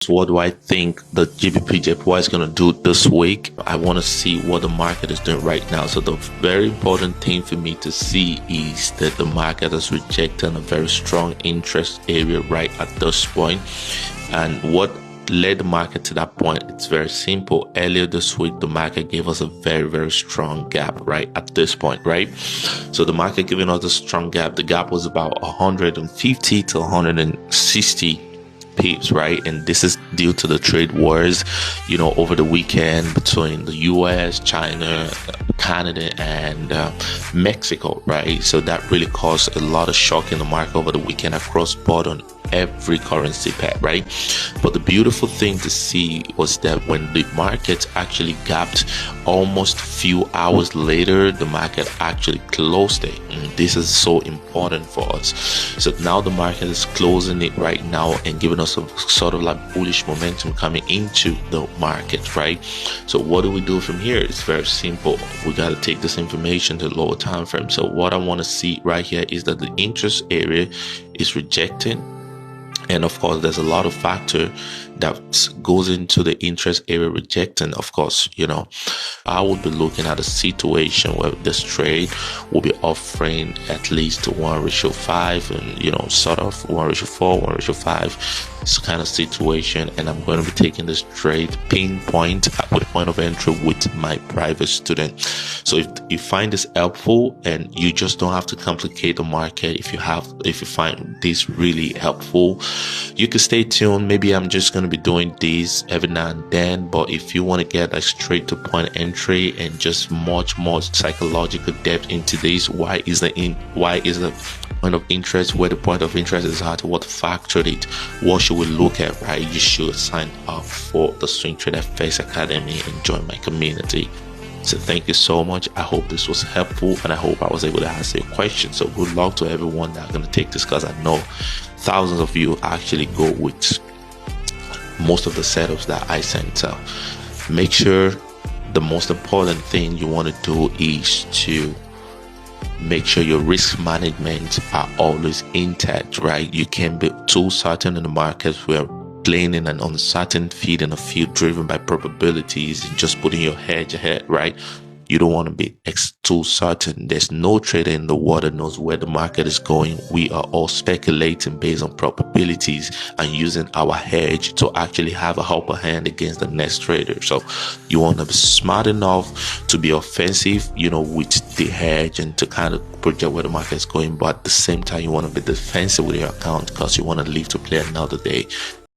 So what do I think the GBPJPY is going to do this week? I want to see what the market is doing right now. So the very important thing for me to see is that the market is rejecting a very strong interest area right at this point. And what led the market to that point? It's very simple. Earlier this week, the market gave us a very, very strong gap right at this point, right? So the market giving us a strong gap. The gap was about 150 to 160 pips, right? And this is due to the trade wars, over the weekend between the US, China, Canada, and Mexico, right? So that really caused a lot of shock in the market over the weekend across board on every currency pair, right? But the beautiful thing to see was that when the market actually gapped, almost a few hours later, the market actually closed it. And this is so important for us. So now the market is closing it right now and giving us a sort of like bullish momentum coming into the market, right? So what do we do from here? It's very simple. We got to take this information to the lower time frame. So what I want to see right here is that the interest area is rejecting. And of course, there's a lot of factor that goes into the interest area rejecting. Of course, I would be looking at a situation where this trade will be offering at least 1:5 and, sort of 1:4, 1:5. This kind of situation. And I'm going to be taking this trade pinpoint with point of entry with my private student. So if you find this helpful and you just don't have to complicate the market, if you find this really helpful, you can stay tuned. Maybe I'm just going to be doing these every now and then, but if you want to get a straight to point entry and just much more psychological depth into this, why is the point of interest, where the point of interest is at, what factored it, what should we look at, right? You should sign up for the Swing Trader First Academy and join my community. So thank you so much. I hope this was helpful, and I hope I was able to answer your question. So good luck to everyone that are going to take this, because I know thousands of you actually go with most of the setups that I sent out. Make sure the most important thing you want to do is to make sure your risk management are always intact, right? You can't be too certain in the markets. We're playing in an uncertain field, in a field driven by probabilities, and just putting your hedge ahead, right? You don't want to be too certain. There's no trader in the world that knows where the market is going. We are all speculating based on probabilities and using our hedge to actually have a upper hand against the next trader. So you want to be smart enough to be offensive, with the hedge and to kind of project where the market is going. But at the same time, you want to be defensive with your account, because you want to live to play another day.